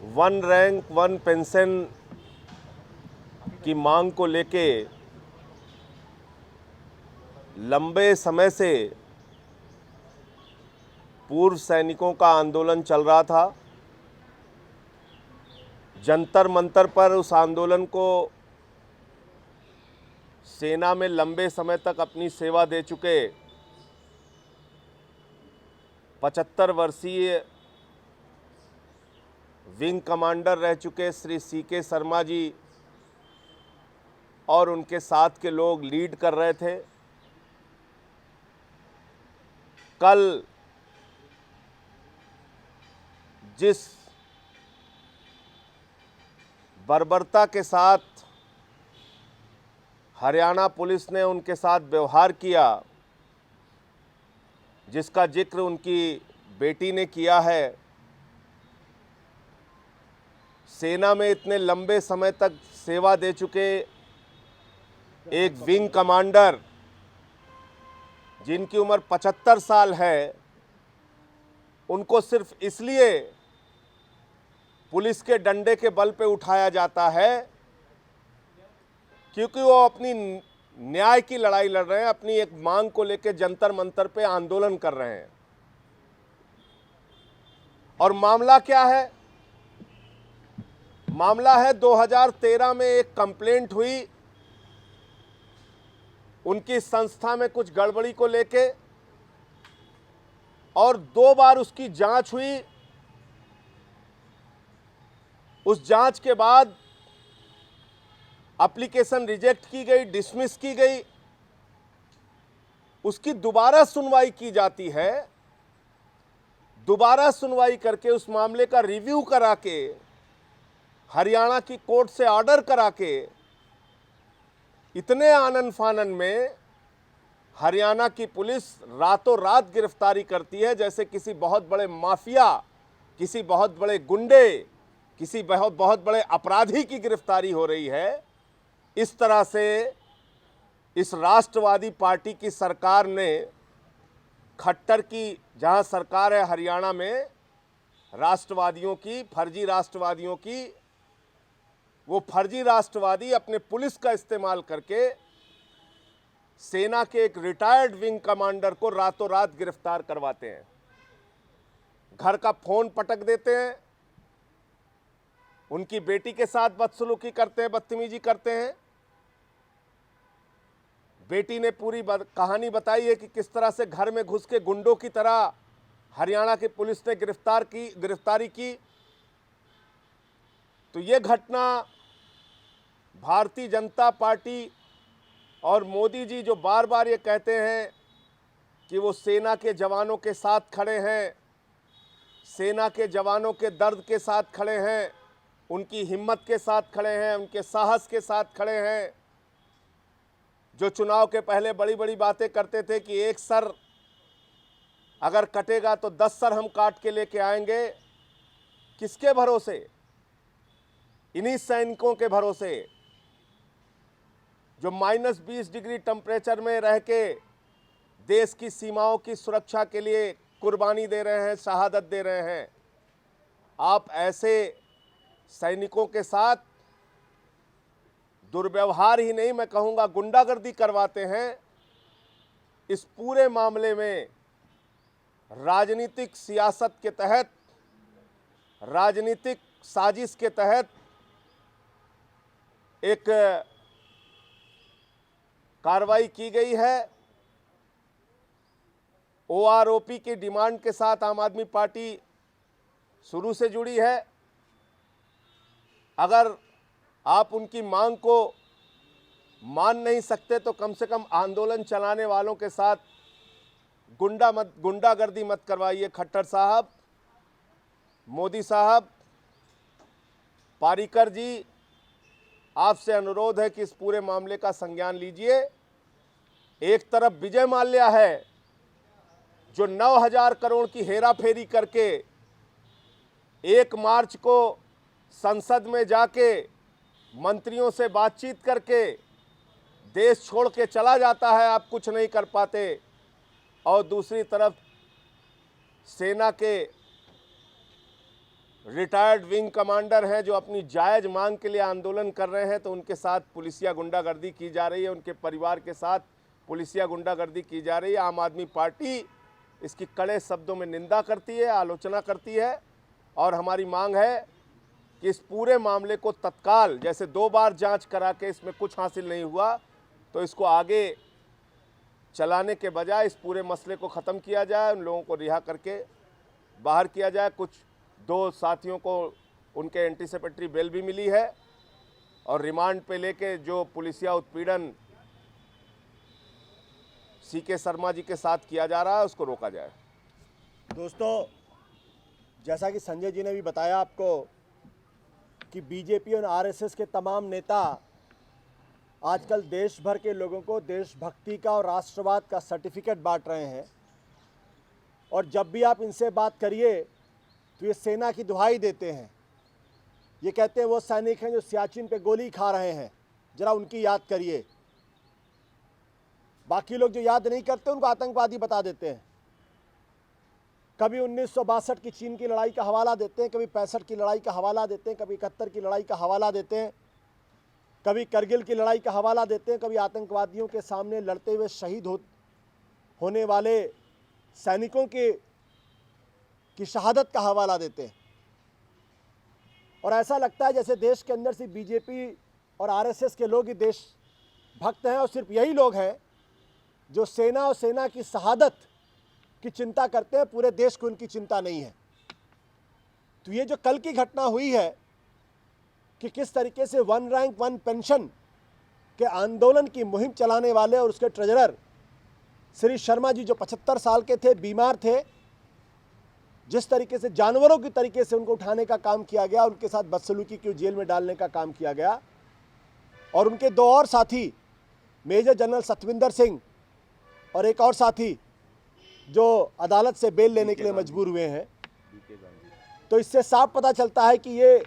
One rank one pension की मांग को लेके लंबे समय से पूर्व सैनिकों का आंदोलन चल रहा था। जंतर मंतर पर उस आंदोलन को सेना में लंबे समय तक अपनी सेवा दे चुके 75 वर्षीय विंग कमांडर रह चुके श्री CK शर्मा जी और उनके साथ के लोग लीड कर रहे थे। कल जिस बर्बरता के साथ हरियाणा पुलिस ने उनके साथ व्यवहार किया, जिसका जिक्र उनकी बेटी ने किया है, सेना में इतने लंबे समय तक सेवा दे चुके एक विंग कमांडर जिनकी उम्र 75 साल है, उनको सिर्फ इसलिए पुलिस के डंडे के बल पे उठाया जाता है क्योंकि वो अपनी न्याय की लड़ाई लड़ रहे हैं, अपनी एक मांग को लेकर जंतर मंतर पे आंदोलन कर रहे हैं। और मामला क्या है? मामला है 2013 में एक कंप्लेंट हुई उनकी संस्था में कुछ गड़बड़ी को लेके, और 2 बार उसकी जांच हुई। उस जांच के बाद एप्लीकेशन रिजेक्ट की गई, डिसमिस की गई। उसकी दोबारा सुनवाई की जाती है। दोबारा सुनवाई करके उस मामले का रिव्यू करा के हरियाणा की कोर्ट से ऑर्डर करा के इतने आनन फानन में हरियाणा की पुलिस रातों रात गिरफ्तारी करती है, जैसे किसी बहुत बड़े माफिया, किसी बहुत बड़े गुंडे, किसी बहुत बड़े अपराधी की गिरफ्तारी हो रही है। इस तरह से इस राष्ट्रवादी पार्टी की सरकार ने खट्टर की जहां सरकार है हरियाणा में, राष्ट्रवादियों की, फर्जी राष्ट्रवादियों की, वो फर्जी राष्ट्रवादी अपने पुलिस का इस्तेमाल करके सेना के एक रिटायर्ड विंग कमांडर को रातों रात गिरफ्तार करवाते हैं, घर का फोन पटक देते हैं, उनकी बेटी के साथ बदसलूकी करते हैं, बदतमीजी करते हैं। बेटी ने पूरी कहानी बताई है कि किस तरह से घर में घुस के गुंडों की तरह हरियाणा की पुलिस ने गिरफ्तारी की। तो ये घटना भारतीय जनता पार्टी और मोदी जी जो बार बार ये कहते हैं कि वो सेना के जवानों के साथ खड़े हैं, सेना के जवानों के दर्द के साथ खड़े हैं, उनकी हिम्मत के साथ खड़े हैं, उनके साहस के साथ खड़े हैं। जो चुनाव के पहले बड़ी बड़ी बातें करते थे कि एक सर अगर कटेगा तो 10 सर हम काट के लेके आएंगे, किसके भरोसे? इन्हीं सैनिकों के भरोसे जो -20 डिग्री टेम्परेचर में रह के देश की सीमाओं की सुरक्षा के लिए कुर्बानी दे रहे हैं, शहादत दे रहे हैं। आप ऐसे सैनिकों के साथ दुर्व्यवहार ही नहीं, मैं कहूँगा गुंडागर्दी करवाते हैं। इस पूरे मामले में राजनीतिक सियासत के तहत, राजनीतिक साजिश के तहत एक कार्रवाई की गई है। OROP की डिमांड के साथ आम आदमी पार्टी शुरू से जुड़ी है। अगर आप उनकी मांग को मान नहीं सकते तो कम से कम आंदोलन चलाने वालों के साथ गुंडागर्दी मत करवाइए। खट्टर साहब, मोदी साहब, पारीकर जी, आपसे अनुरोध है कि इस पूरे मामले का संज्ञान लीजिए। एक तरफ विजय माल्या है जो 9,000 करोड़ की हेराफेरी करके 1 मार्च को संसद में जाके मंत्रियों से बातचीत करके देश छोड़ के चला जाता है, आप कुछ नहीं कर पाते। और दूसरी तरफ सेना के रिटायर्ड विंग कमांडर हैं जो अपनी जायज मांग के लिए आंदोलन कर रहे हैं, तो उनके साथ पुलिसिया गुंडागर्दी की जा रही है, उनके परिवार के साथ पुलिसिया गुंडागर्दी की जा रही है। आम आदमी पार्टी इसकी कड़े शब्दों में निंदा करती है, आलोचना करती है, और हमारी मांग है कि इस पूरे मामले को तत्काल, जैसे 2 बार जांच करा के इसमें कुछ हासिल नहीं हुआ, तो इसको आगे चलाने के बजाय इस पूरे मसले को ख़त्म किया जाए, उन लोगों को रिहा करके बाहर किया जाए। कुछ 2 साथियों को उनके एंटीसिपेटरी बेल भी मिली है, और रिमांड पे लेके जो पुलिसिया उत्पीड़न सीके शर्मा जी के साथ किया जा रहा है उसको रोका जाए। दोस्तों, जैसा कि संजय जी ने भी बताया आपको कि बीजेपी और आरएसएस के तमाम नेता आजकल देश भर के लोगों को देशभक्ति का और राष्ट्रवाद का सर्टिफिकेट बांट रहे हैं, और जब भी आप इनसे बात करिए तो ये सेना की दुहाई देते हैं। ये कहते हैं वो सैनिक हैं जो सियाचिन पे गोली खा रहे हैं, ज़रा उनकी याद करिए। बाकी लोग जो याद नहीं करते उनको आतंकवादी बता देते हैं। कभी 1962 की चीन की लड़ाई का हवाला देते हैं, कभी 65 की लड़ाई का हवाला देते हैं, कभी 71 की लड़ाई का हवाला देते हैं, कभी करगिल की लड़ाई का हवाला देते हैं, कभी आतंकवादियों के सामने लड़ते हुए शहीद होने वाले सैनिकों की शहादत का हवाला देते हैं। और ऐसा लगता है जैसे देश के अंदर से बीजेपी और आरएसएस के लोग ही देश भक्त हैं, और सिर्फ यही लोग हैं जो सेना और सेना की शहादत की चिंता करते हैं, पूरे देश को उनकी चिंता नहीं है। तो ये जो कल की घटना हुई है कि किस तरीके से 1 रैंक 1 पेंशन के आंदोलन की मुहिम चलाने वाले और उसके ट्रेजरर श्री शर्मा जी जो 75 साल के थे, बीमार थे, जिस तरीके से जानवरों की तरीके से उनको उठाने का काम किया गया, उनके साथ बदसलूकी की जेल में डालने का काम किया गया, और उनके 2 और साथी मेजर जनरल सतविंदर सिंह और एक और साथी जो अदालत से बेल लेने के लिए मजबूर हुए हैं। तो इससे साफ पता चलता है कि ये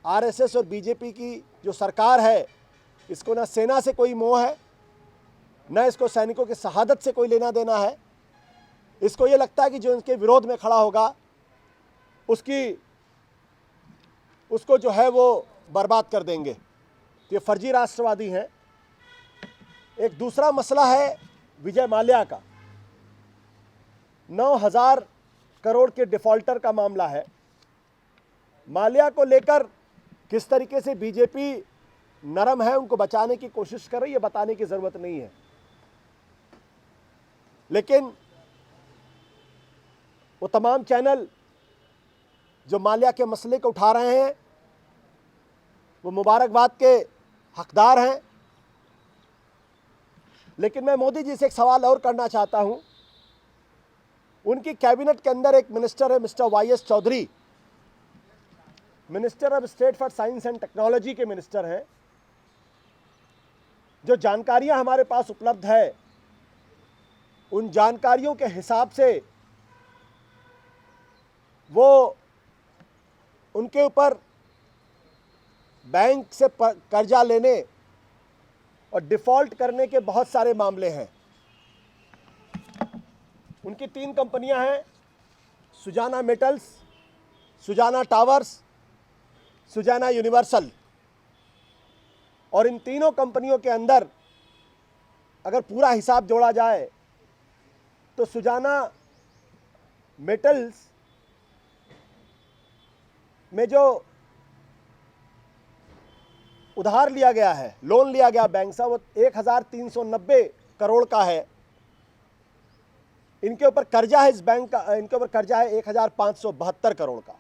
आरएसएस और बीजेपी की जो सरकार है, इसको ना सेना से कोई मोह है, न इसको सैनिकों की शहादत से कोई लेना देना है। इसको ये लगता है कि जो इनके विरोध में खड़ा होगा उसको जो है वो बर्बाद कर देंगे। तो ये फर्जी राष्ट्रवादी हैं। एक दूसरा मसला है विजय माल्या का। 9,000 करोड़ के डिफॉल्टर का मामला है। माल्या को लेकर किस तरीके से बीजेपी नरम है, उनको बचाने की कोशिश कर रही है, बताने की ज़रूरत नहीं है। लेकिन वो तमाम चैनल जो माल्या के मसले को उठा रहे हैं वो मुबारकबाद के हकदार हैं। लेकिन मैं मोदी जी से एक सवाल और करना चाहता हूं। उनकी कैबिनेट के अंदर एक मिनिस्टर है mister YS Chaudhary, minister of state for science and technology के मिनिस्टर हैं। जो जानकारियां हमारे पास उपलब्ध है, उन जानकारियों के हिसाब से वो उनके ऊपर बैंक से कर्जा लेने और डिफ़ॉल्ट करने के बहुत सारे मामले हैं। उनकी 3 कंपनियां हैं, सुजाना मेटल्स, सुजाना टावर्स, सुजाना यूनिवर्सल। और इन तीनों कंपनियों के अंदर अगर पूरा हिसाब जोड़ा जाए तो सुजाना मेटल्स में जो उधार लिया गया है, लोन लिया गया बैंक से, वो 1,390 करोड़ का है। इनके ऊपर कर्जा है, इस बैंक का इनके ऊपर कर्जा है 1,572 करोड़ का।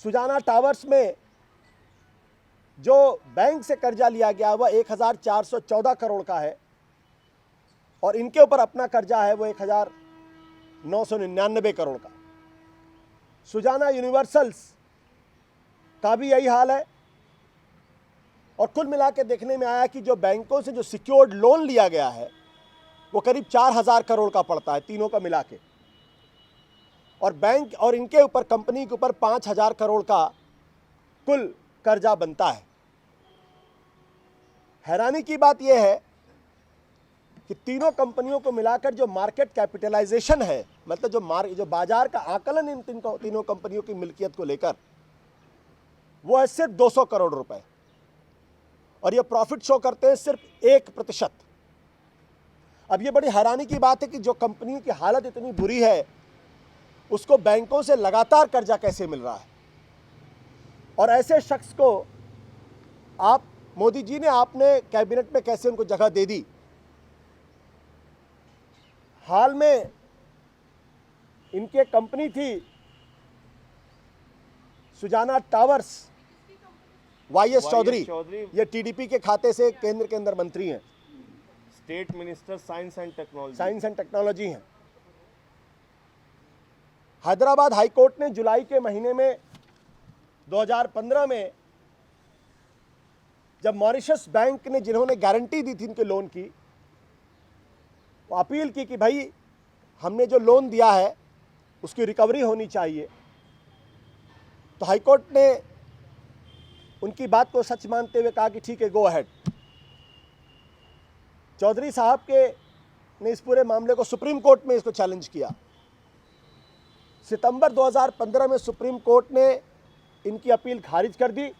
सुजाना टावर्स में जो बैंक से कर्जा लिया गया वह 1,414 करोड़ का है, और इनके ऊपर अपना कर्जा है वो 1,999 करोड़ का। सुजाना यूनिवर्सल्स का भी यही हाल है। और कुल मिला के देखने में आया कि जो बैंकों से जो सिक्योर्ड लोन लिया गया है वो करीब 4,000 करोड़ का पड़ता है तीनों का मिला के, और बैंक और इनके ऊपर कंपनी के ऊपर 5,000 करोड़ का कुल कर्जा बनता है। हैरानी की बात यह है कि तीनों कंपनियों को मिलाकर जो मार्केट कैपिटलाइजेशन है, मतलब जो बाजार का आकलन इन तीनों कंपनियों की मिल्कियत को लेकर, वो है सिर्फ 200 करोड़ रुपए, और ये प्रॉफिट शो करते हैं सिर्फ 1%। अब ये बड़ी हैरानी की बात है कि जो कंपनियों की हालत इतनी बुरी है, उसको बैंकों से लगातार कर्जा कैसे मिल रहा है। और ऐसे शख्स को आप, मोदी जी ने, आपने कैबिनेट में कैसे उनको जगह दे दी। हाल में इनके कंपनी थी सुजाना टावर्स, वाईएस चौधरी, ये टीडीपी के खाते से केंद्र के अंदर मंत्री हैं, state minister science and technology हैं। हैदराबाद हाई कोर्ट ने जुलाई के महीने में 2015 में, जब मॉरिशस बैंक ने, जिन्होंने गारंटी दी थी इनके लोन की, वो अपील की कि भाई हमने जो लोन दिया है उसकी रिकवरी होनी चाहिए, तो हाईकोर्ट ने उनकी बात को सच मानते हुए कहा कि ठीक है, गो अहेड। चौधरी साहब के ने इस पूरे मामले को सुप्रीम कोर्ट में इसको चैलेंज किया। सितंबर 2015 में सुप्रीम कोर्ट ने इनकी अपील खारिज कर दी,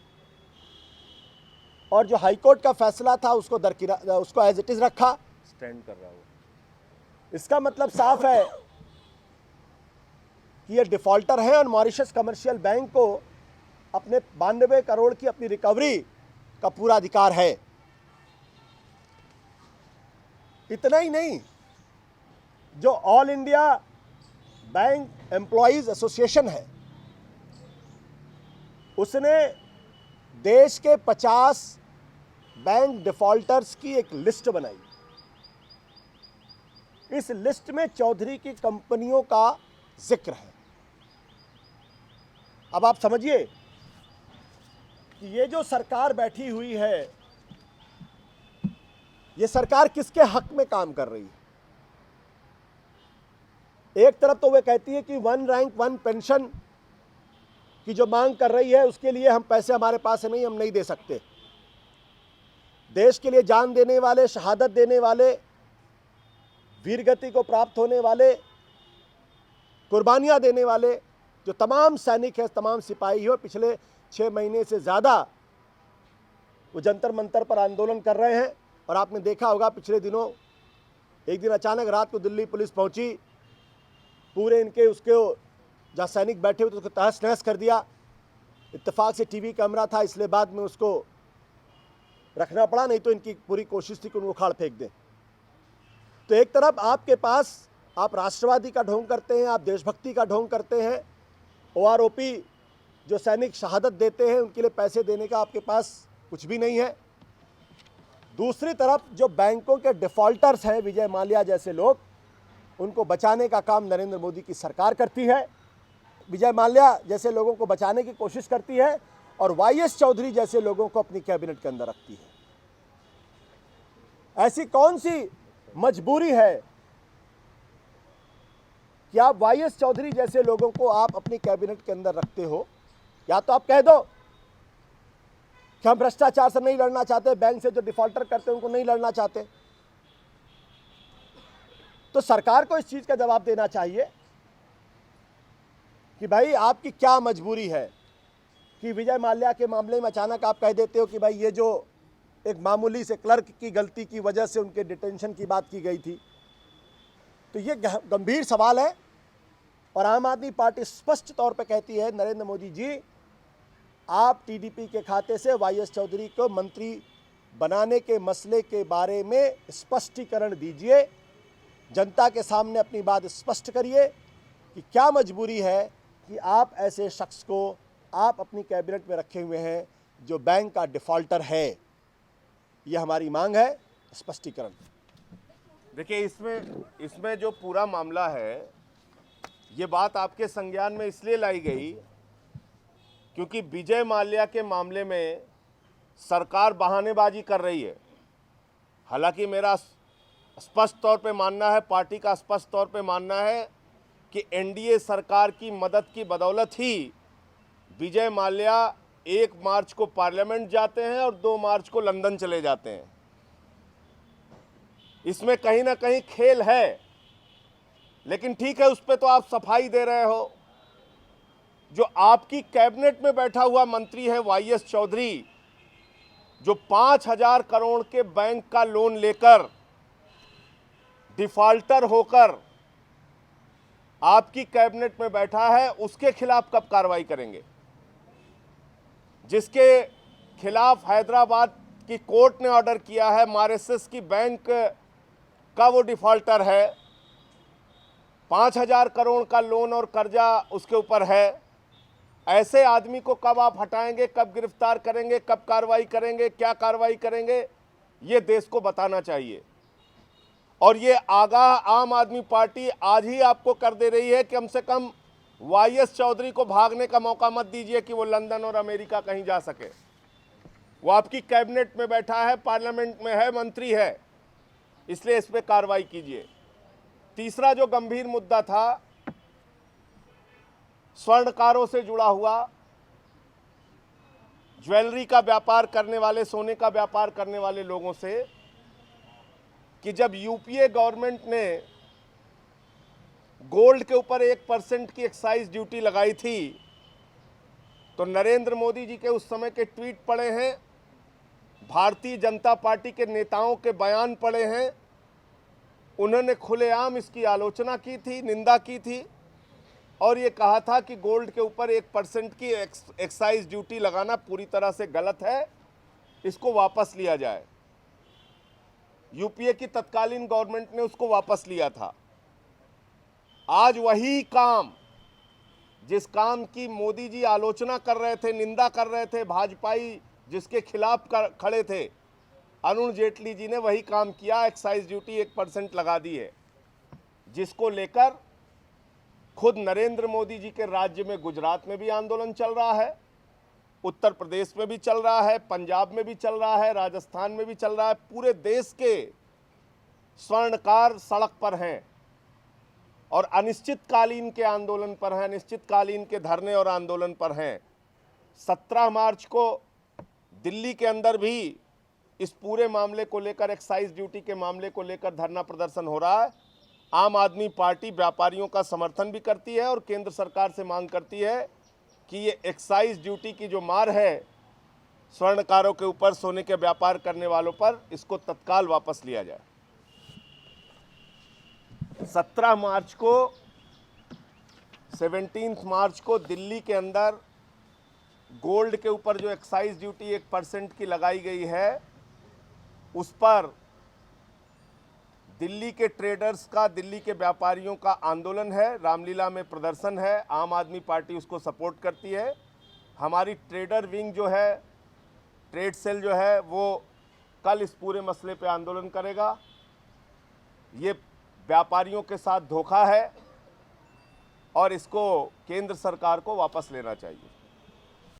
और जो हाईकोर्ट का फैसला था उसको एज इट इज रखा, स्टैंड कर रहा है। इसका मतलब साफ है कि ये डिफॉल्टर हैं, और मॉरिशस कमर्शियल बैंक को अपने 92 करोड़ की अपनी रिकवरी का पूरा अधिकार है। इतना ही नहीं, जो all India bank employees association है, उसने देश के 50 बैंक डिफॉल्टर्स की एक लिस्ट बनाई। इस लिस्ट में चौधरी की कंपनियों का जिक्र है। अब आप समझिए कि ये जो सरकार बैठी हुई है, ये सरकार किसके हक में काम कर रही है। एक तरफ तो वे कहती है कि 1 रैंक 1 पेंशन की जो मांग कर रही है, उसके लिए हम पैसे हमारे पास नहीं, हम नहीं दे सकते। देश के लिए जान देने वाले, शहादत देने वाले, वीरगति को प्राप्त होने वाले, कुर्बानियां देने वाले जो तमाम सैनिक हैं, तमाम सिपाही हो, पिछले 6 महीने से ज़्यादा वो जंतर मंतर पर आंदोलन कर रहे हैं। और आपने देखा होगा पिछले दिनों, एक दिन अचानक रात को दिल्ली पुलिस पहुंची, पूरे इनके उसके जहाँ सैनिक बैठे हुए थे उसको तहस नहस कर दिया। इत्तेफाक से टीवी कैमरा था, इसलिए बाद में उसको रखना पड़ा, नहीं तो इनकी पूरी कोशिश थी कि उनको उखाड़ फेंक दें। तो एक तरफ आपके पास, आप राष्ट्रवादी का ढोंग करते हैं, आप देशभक्ति का ढोंग करते हैं, ओआरओपी जो सैनिक शहादत देते हैं उनके लिए पैसे देने का आपके पास कुछ भी नहीं है। दूसरी तरफ जो बैंकों के डिफॉल्टर्स हैं, विजय माल्या जैसे लोग, उनको बचाने का काम नरेंद्र मोदी की सरकार करती है। विजय माल्या जैसे लोगों को बचाने की कोशिश करती है, और वाईएस चौधरी जैसे लोगों को अपनी कैबिनेट के अंदर रखती है। ऐसी कौन सी मजबूरी है कि आप वाईएस चौधरी जैसे लोगों को आप अपनी कैबिनेट के अंदर रखते हो। या तो आप कह दो कि हम भ्रष्टाचार से नहीं लड़ना चाहते, बैंक से जो डिफॉल्टर करते हैं उनको नहीं लड़ना चाहते, तो सरकार को इस चीज का जवाब देना चाहिए कि भाई आपकी क्या मजबूरी है कि विजय माल्या के मामले में अचानक आप कह देते हो कि भाई ये जो एक मामूली से क्लर्क की गलती की वजह से उनके डिटेंशन की बात की गई थी। तो ये गंभीर सवाल है, और आम आदमी पार्टी स्पष्ट तौर पर कहती है, नरेंद्र मोदी जी, आप टीडीपी के खाते से वाईएस चौधरी को मंत्री बनाने के मसले के बारे में स्पष्टीकरण दीजिए, जनता के सामने अपनी बात स्पष्ट करिए कि क्या मजबूरी है कि आप ऐसे शख्स को आप अपनी कैबिनेट में रखे हुए हैं जो बैंक का डिफॉल्टर है। ये हमारी मांग है, स्पष्टीकरण। देखिए, इसमें जो पूरा मामला है, ये बात आपके संज्ञान में इसलिए लाई गई क्योंकि विजय माल्या के मामले में सरकार बहानेबाजी कर रही है। हालांकि मेरा स्पष्ट तौर पे मानना है, पार्टी का स्पष्ट तौर पे मानना है कि एनडीए सरकार की मदद की बदौलत ही विजय माल्या 1 मार्च को पार्लियामेंट जाते हैं और 2 मार्च को लंदन चले जाते हैं। इसमें कहीं ना कहीं खेल है, लेकिन ठीक है, उस पर तो आप सफाई दे रहे हो। जो आपकी कैबिनेट में बैठा हुआ मंत्री है वाईएस चौधरी, जो 5,000 करोड़ के बैंक का लोन लेकर डिफॉल्टर होकर आपकी कैबिनेट में बैठा है, उसके खिलाफ कब कार्रवाई करेंगे? जिसके खिलाफ हैदराबाद की कोर्ट ने ऑर्डर किया है, मॉरिशस की बैंक का वो डिफॉल्टर है, 5,000 करोड़ का लोन और कर्जा उसके ऊपर है। ऐसे आदमी को कब आप हटाएंगे, कब गिरफ्तार करेंगे, कब कार्रवाई करेंगे, क्या कार्रवाई करेंगे, ये देश को बताना चाहिए। और ये आगाह आम आदमी पार्टी आज ही आपको कर दे रही है कि कम से कम वाईएस चौधरी को भागने का मौका मत दीजिए कि वो लंदन और अमेरिका कहीं जा सके। वो आपकी कैबिनेट में बैठा है, पार्लियामेंट में है, मंत्री है, इसलिए इस पर कार्रवाई कीजिए। तीसरा जो गंभीर मुद्दा था, स्वर्णकारों से जुड़ा हुआ, ज्वेलरी का व्यापार करने वाले, सोने का व्यापार करने वाले लोगों से, कि जब यूपीए गवर्नमेंट ने गोल्ड के ऊपर 1% की एक्साइज ड्यूटी लगाई थी, तो नरेंद्र मोदी जी के उस समय के ट्वीट पड़े हैं, भारतीय जनता पार्टी के नेताओं के बयान पड़े हैं। उन्होंने खुलेआम इसकी आलोचना की थी, निंदा की थी और ये कहा था कि गोल्ड के ऊपर 1% की एक्साइज ड्यूटी लगाना पूरी तरह से गलत है, इसको वापस लिया जाए। यूपीए की तत्कालीन गवर्नमेंट ने उसको वापस लिया था। आज वही काम, जिस काम की मोदी जी आलोचना कर रहे थे, निंदा कर रहे थे, भाजपाई जिसके खिलाफ खड़े थे, अरुण जेटली जी ने वही काम किया, एक्साइज ड्यूटी 1% लगा दी है, जिसको लेकर खुद नरेंद्र मोदी जी के राज्य में गुजरात में भी आंदोलन चल रहा है, उत्तर प्रदेश में भी चल रहा है, पंजाब में भी चल रहा है, राजस्थान में भी चल रहा है। पूरे देश के स्वर्णकार सड़क पर हैं और अनिश्चितकालीन के आंदोलन पर हैं, अनिश्चितकालीन के धरने और आंदोलन पर हैं। 17 मार्च को दिल्ली के अंदर भी इस पूरे मामले को लेकर, एक्साइज ड्यूटी के मामले को लेकर धरना प्रदर्शन हो रहा है। आम आदमी पार्टी व्यापारियों का समर्थन भी करती है और केंद्र सरकार से मांग करती है कि ये एक्साइज ड्यूटी की जो मार है स्वर्णकारों के ऊपर, सोने के व्यापार करने वालों पर, इसको तत्काल वापस लिया जाए। 17 मार्च को, 17 मार्च को दिल्ली के अंदर गोल्ड के ऊपर जो एक्साइज ड्यूटी 1% की लगाई गई है, उस पर दिल्ली के ट्रेडर्स का, दिल्ली के व्यापारियों का आंदोलन है, रामलीला में प्रदर्शन है। आम आदमी पार्टी उसको सपोर्ट करती है। हमारी ट्रेडर विंग जो है, ट्रेड सेल जो है, वो कल इस पूरे मसले पे आंदोलन करेगा। ये व्यापारियों के साथ धोखा है और इसको केंद्र सरकार को वापस लेना चाहिए।